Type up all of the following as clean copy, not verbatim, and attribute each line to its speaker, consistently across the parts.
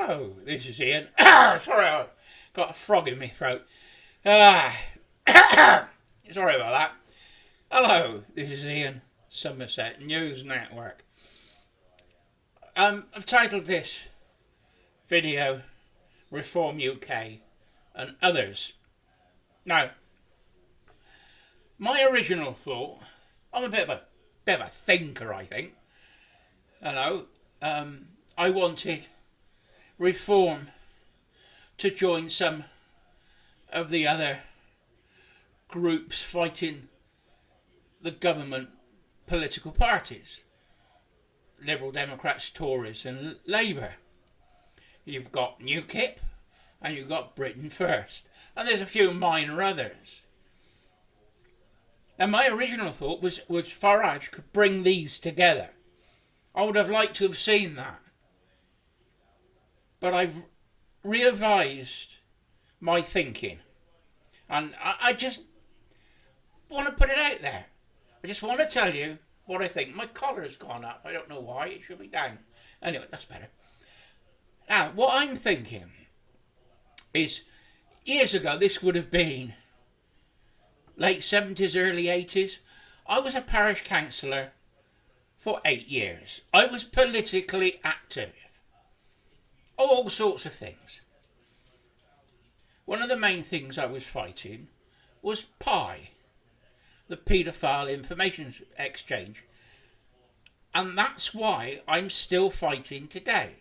Speaker 1: Hello, this is Ian. Sorry, I've got a frog in my throat. Sorry about that. Hello, this is Ian, Somerset News Network. I've titled this video Reform UK and Others. Now, my original thought, I'm a bit of a thinker, I think. I wanted Reform to join some of the other groups fighting the government political parties. Liberal Democrats, Tories and Labour. You've got UKIP and you've got Britain First. And there's a few minor others. And my original thought was Farage could bring these together. I would have liked to have seen that. But I've revised my thinking. And I just want to put it out there. I just want to tell you what I think. My collar's gone up. I don't know why. It should be down. Anyway, that's better. Now, what I'm thinking is, years ago, this would have been late 70s, early 80s. I was a parish councillor for 8 years. I was politically active. All sorts of things. One of the main things I was fighting was PIE, the Paedophile Information Exchange. And that's why I'm still fighting today.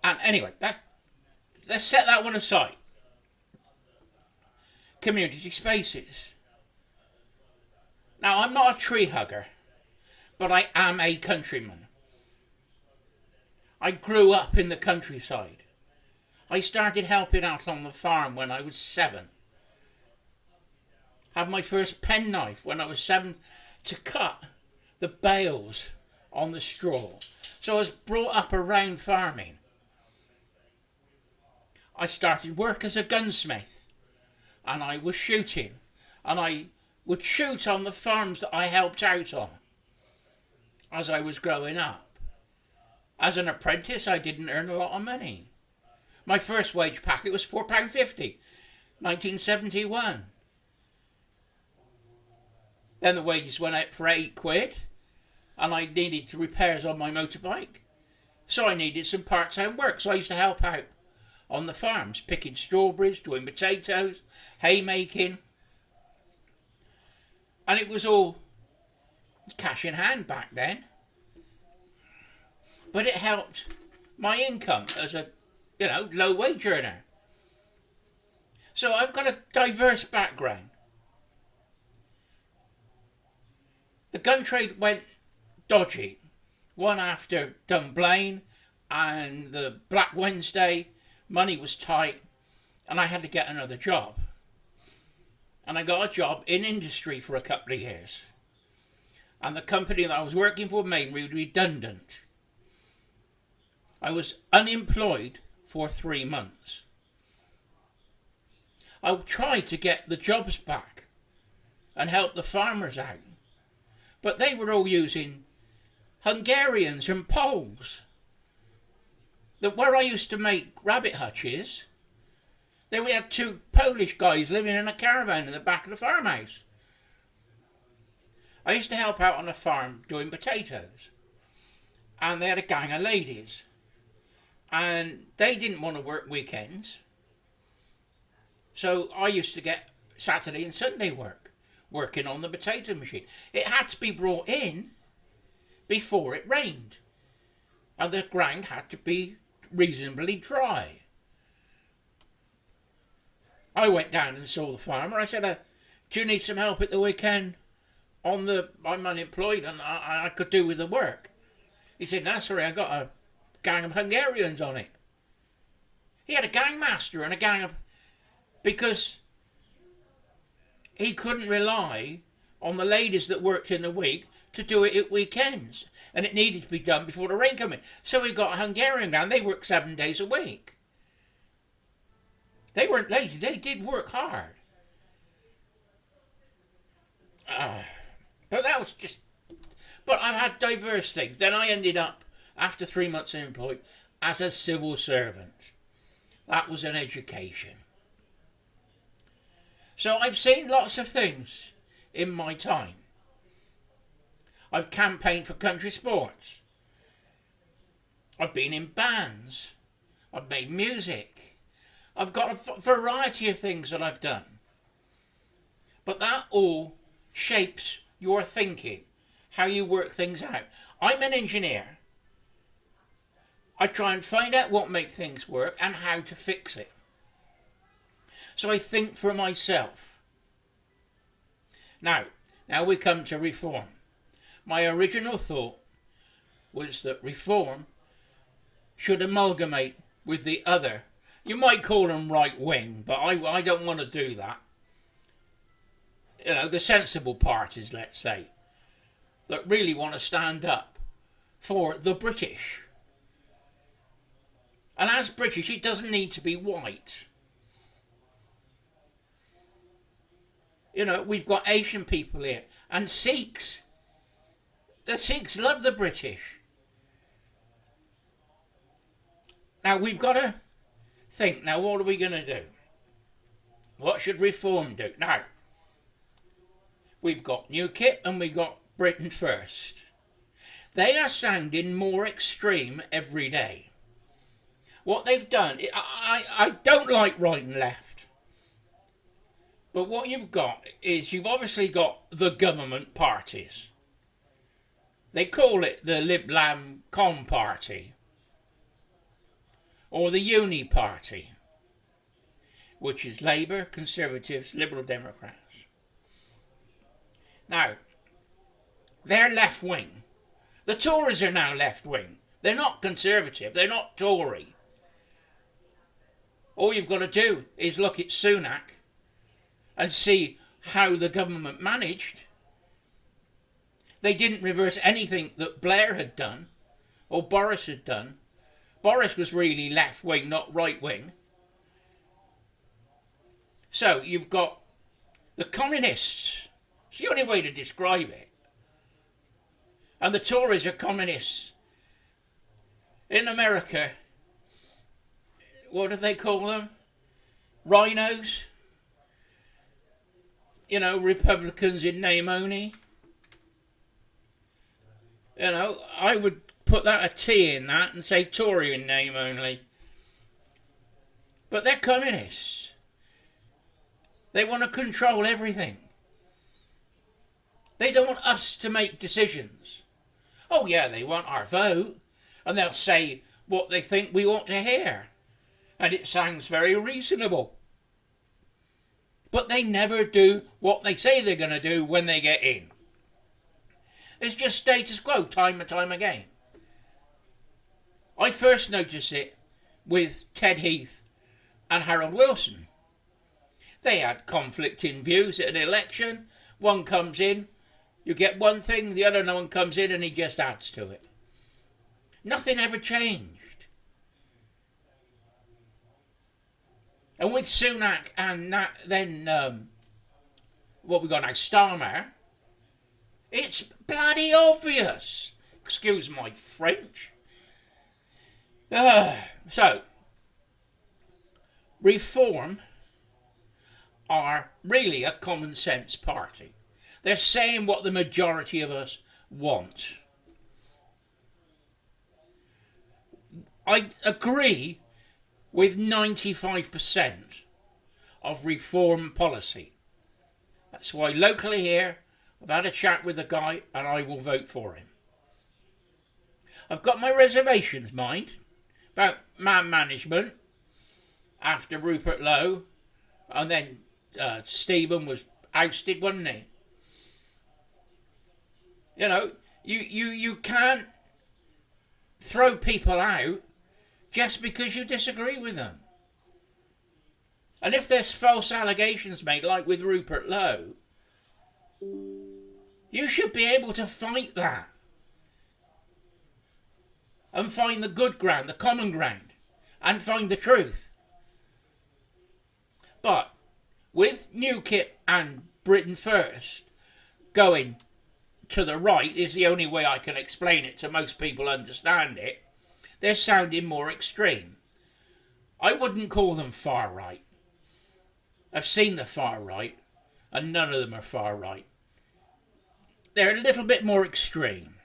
Speaker 1: And anyway, let's set that one aside. Community spaces. Now, I'm not a tree hugger, but I am a countryman. I grew up in the countryside. I started helping out on the farm when I was 7. Had my first penknife when I was 7 to cut the bales on the straw. So I was brought up around farming. I started work as a gunsmith and I was shooting, and I would shoot on the farms that I helped out on as I was growing up. As an apprentice, I didn't earn a lot of money. My first wage packet was £4.50, 1971. Then the wages went out for £8, and I needed repairs on my motorbike. So I needed some part-time work, so I used to help out on the farms, picking strawberries, doing potatoes, haymaking. And it was all cash in hand back then. But it helped my income as a, low wage earner. So I've got a diverse background. The gun trade went dodgy. One after Dunblane and the Black Wednesday, money was tight and I had to get another job. And I got a job in industry for a couple of years. And the company that I was working for made me redundant. I was unemployed for 3 months. I tried to get the jobs back and help the farmers out. But they were all using Hungarians and Poles. Where I used to make rabbit hutches, there we had 2 Polish guys living in a caravan in the back of the farmhouse. I used to help out on a farm doing potatoes. And they had a gang of ladies. And they didn't want to work weekends. So I used to get Saturday and Sunday work, working on the potato machine. It had to be brought in before it rained. And the ground had to be reasonably dry. I went down and saw the farmer. I said, do you need some help at the weekend? I'm unemployed and I could do with the work. He said, no, sorry, I got a gang of Hungarians on it. He had a gang master and a gang of... because he couldn't rely on the ladies that worked in the week to do it at weekends. And it needed to be done before the rain came in. So we got a Hungarian gang. They worked 7 days a week. They weren't lazy. They did work hard. But that was just... But I've had diverse things. Then I ended up after 3 months employed as a civil servant. That was an education. So I've seen lots of things in my time. I've campaigned for country sports. I've been in bands. I've made music. I've got a variety of things that I've done. But that all shapes your thinking, how you work things out. I'm an engineer. I try and find out what makes things work and how to fix it. So I think for myself. Now we come to reform. My original thought was that reform should amalgamate with the other. You might call them right wing, but I don't want to do that. You know, the sensible parties, let's say, that really want to stand up for the British. And as British, it doesn't need to be white. You know, we've got Asian people here and Sikhs. The Sikhs love the British. Now we've got to think, now what are we going to do? What should reform do? Now, we've got UKIP and we've got Britain First. They are sounding more extreme every day. What they've done, I don't like right and left. But what you've got is you've obviously got the government parties. They call it the Lib Lam Com Party or the Uni Party, which is Labour, Conservatives, Liberal Democrats. Now, they're left wing. The Tories are now left wing. They're not Conservative, they're not Tory. All you've got to do is look at Sunak and see how the government managed. They didn't reverse anything that Blair had done or Boris had done. Boris was really left wing, not right wing. So you've got the communists. It's the only way to describe it. And the Tories are communists. In America, what do they call them? Rhinos? You know, Republicans in name only. You know, I would put that a T in that and say Tory in name only. But they're communists. They want to control everything. They don't want us to make decisions. Oh yeah, they want our vote. And they'll say what they think we ought to hear. And it sounds very reasonable. But they never do what they say they're going to do when they get in. It's just status quo time and time again. I first noticed it with Ted Heath and Harold Wilson. They had conflicting views at an election. One comes in, you get one thing, the other one comes in and he just adds to it. Nothing ever changed. And with Sunak and then what we got now, Starmer, it's bloody obvious. Excuse my French. So, Reform are really a common sense party. They're saying what the majority of us want. I agree with 95% of Reform policy. That's why locally here, I've had a chat with the guy and I will vote for him. I've got my reservations, mind, about man management after Rupert Lowe, and then Stephen was ousted, wasn't he? You know, you can't throw people out just because you disagree with them. And if there's false allegations made, like with Rupert Lowe, you should be able to fight that and find the good ground, the common ground, and find the truth. But with UKIP and Britain First going to the right is the only way I can explain it to most people understand it. They're sounding more extreme. I wouldn't call them far right. I've seen the far right, and none of them are far right. They're a little bit more extreme.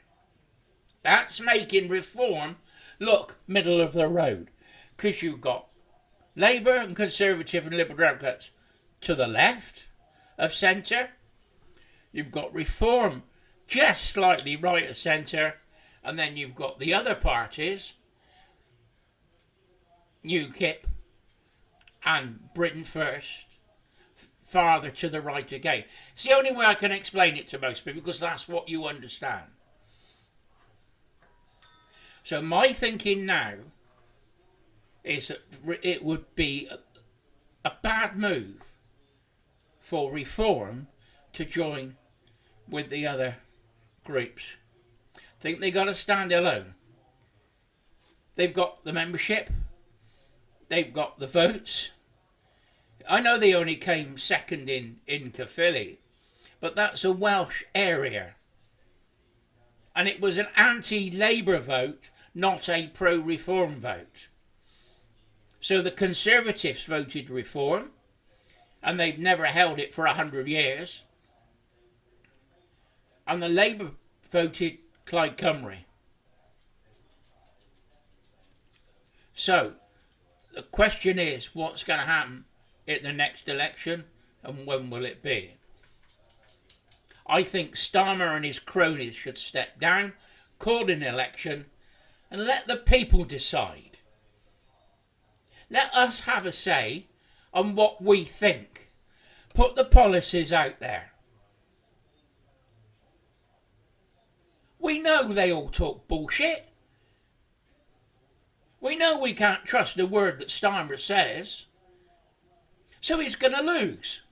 Speaker 1: That's making reform look middle of the road, because you've got Labour and Conservative and Liberal Democrats to the left of centre. You've got reform just slightly right of centre, and then you've got the other parties, UKIP and Britain First, farther to the right again. It's the only way I can explain it to most people, because that's what you understand. So my thinking now is that it would be a bad move for reform to join with the other groups. I think they got to stand alone. They've got the membership. They've got the votes. I know they only came second in Caerphilly, but that's a Welsh area. And it was an anti-Labour vote, not a pro-reform vote. So the Conservatives voted reform, and they've never held it for 100 years. And the Labour voted Plaid Cymru. So the question is, what's going to happen at the next election, and when will it be? I think Starmer and his cronies should step down, call an election, and let the people decide. Let us have a say on what we think. Put the policies out there. We know they all talk bullshit. We know we can't trust a word that Starmer says. So he's going to lose.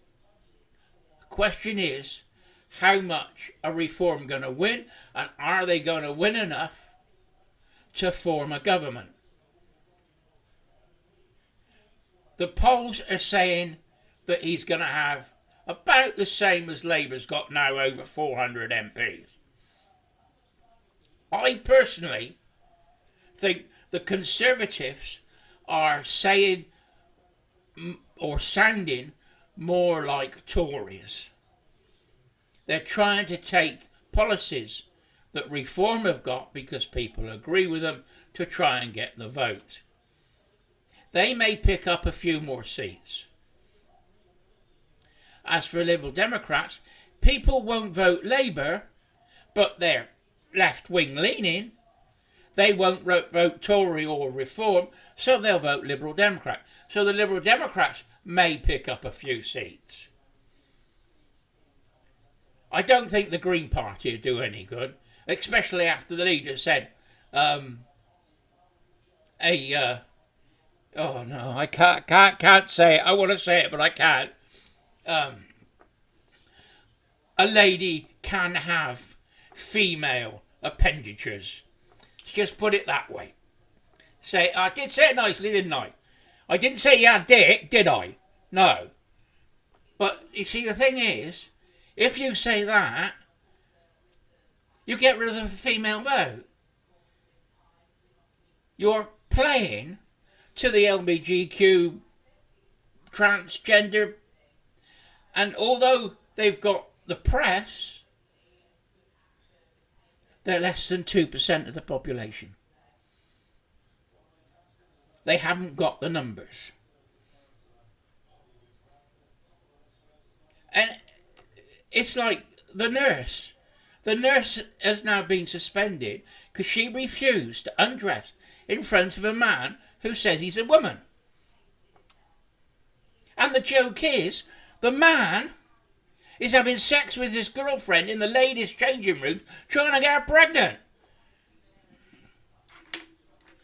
Speaker 1: The question is, how much are Reform going to win, and are they going to win enough to form a government? The polls are saying that he's going to have about the same as Labour's got now, over 400 MPs. I personally think the Conservatives are saying or sounding more like Tories. They're trying to take policies that Reform have got, because people agree with them, to try and get the vote. They may pick up a few more seats. As for Liberal Democrats, people won't vote Labour, but they're left-wing leaning. They won't vote Tory or Reform, so they'll vote Liberal Democrat. So the Liberal Democrats may pick up a few seats. I don't think the Green Party will do any good, especially after the leader said, oh no, I can't say it. I want to say it, but I can't. A lady can have female appendages. Let's just put it that way. I did say it nicely, didn't I? I didn't say you had dick, did I? No. But you see, the thing is, if you say that, you get rid of the female vote. You're playing to the LGBTQ, transgender, and although they've got the press, they're less than 2% of the population. They haven't got the numbers. And it's like the nurse. The nurse has now been suspended because she refused to undress in front of a man who says he's a woman. And the joke is, the man is having sex with his girlfriend in the ladies' changing room, trying to get her pregnant.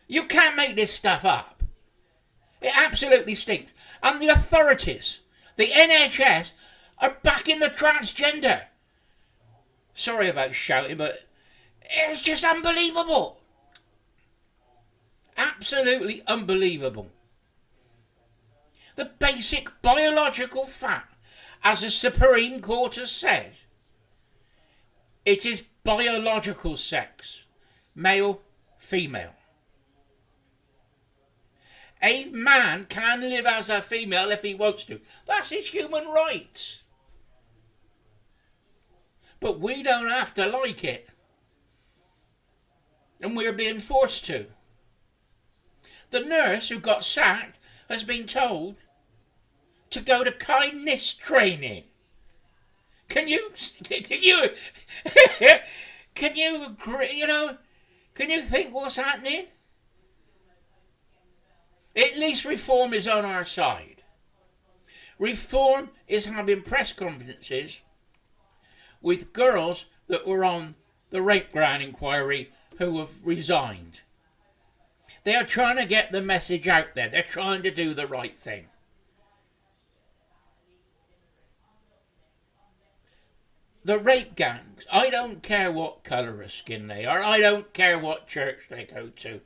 Speaker 1: You can't make this stuff up. It absolutely stinks. And the authorities, the NHS, are backing the transgender. Sorry about shouting, but it's just unbelievable. Absolutely unbelievable. The basic biological fact, as the Supreme Court has said, It is biological sex. Male, female. A man can live as a female if he wants to. That's his human right. But we don't have to like it. And we're being forced to. The nurse who got sacked has been told to go to kindness training. Can you agree, can you think what's happening? At least Reform is on our side. Reform is having press conferences with girls that were on the rape ground inquiry who have resigned. They are trying to get the message out there. They're trying to do the right thing. The rape gangs, I don't care what colour of skin they are. I don't care what church they go to.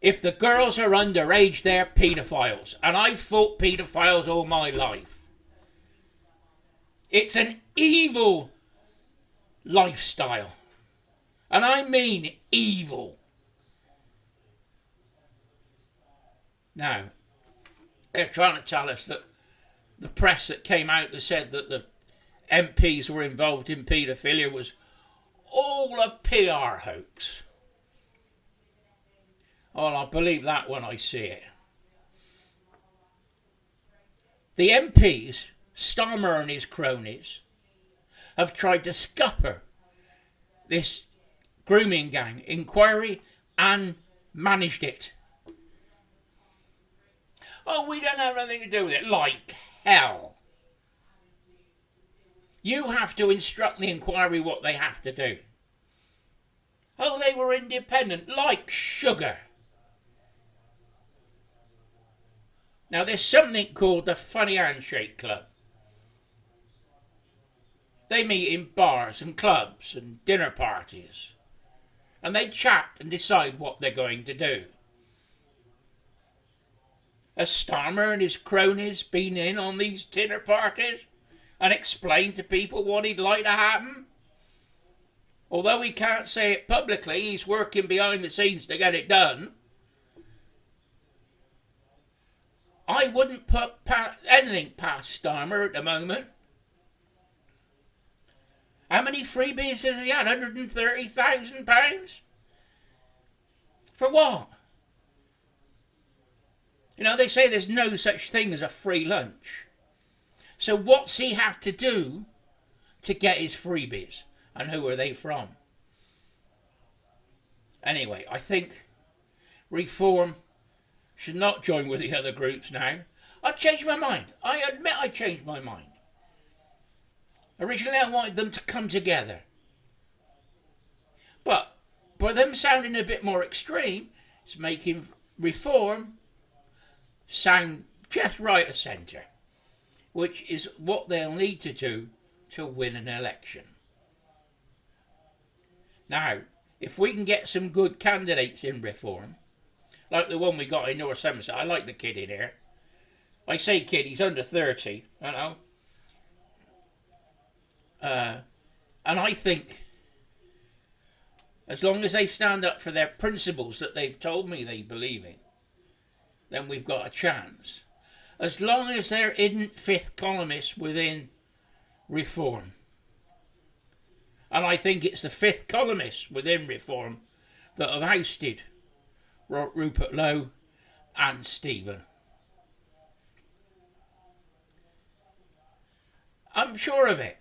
Speaker 1: If the girls are underage, they're paedophiles. And I've fought paedophiles all my life. It's an evil lifestyle. And I mean evil. Now, they're trying to tell us that the press that came out that said that the MPs were involved in paedophilia was all a PR hoax. Oh, I'll believe that when I see it. The MPs, Starmer and his cronies, have tried to scupper this grooming gang inquiry and managed it. Oh, we don't have anything to do with it. Like hell. You have to instruct the inquiry what they have to do. Oh, they were independent, like sugar. Now, there's something called the Funny Handshake Club. They meet in bars and clubs and dinner parties. And they chat and decide what they're going to do. Has Starmer and his cronies been in on these dinner parties and explained to people what he'd like to happen? Although he can't say it publicly, he's working behind the scenes to get it done. I wouldn't put anything past Starmer at the moment. How many freebies has he had? £130,000? For what? They say there's no such thing as a free lunch. So what's he had to do to get his freebies? And who are they from? Anyway, I think Reform should not join with the other groups now. I've changed my mind. I admit I changed my mind. Originally I wanted them to come together. But by them sounding a bit more extreme, it's making Reform sound just right of centre, which is what they'll need to do to win an election. Now, if we can get some good candidates in Reform, like the one we got in North Somerset. I like the kid in here. I say kid, he's under 30, And I think as long as they stand up for their principles that they've told me they believe in, then we've got a chance. As long as there isn't fifth columnists within Reform. And I think it's the fifth columnists within Reform that have ousted Rupert Lowe and Stephen. I'm sure of it.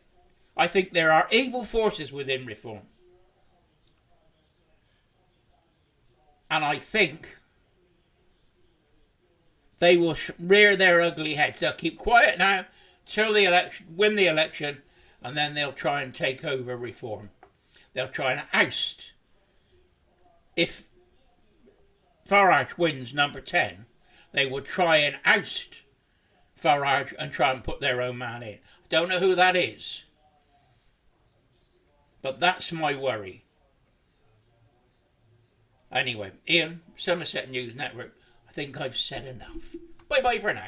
Speaker 1: I think there are evil forces within Reform. And I think they will rear their ugly heads. They'll keep quiet now till the election, win the election, and then they'll try and take over Reform. They'll try and oust. If Farage wins number 10, they will try and oust Farage and try and put their own man in. I don't know who that is, but that's my worry. Anyway, Ian, Somerset News Network, I think I've said enough. Bye-bye for now.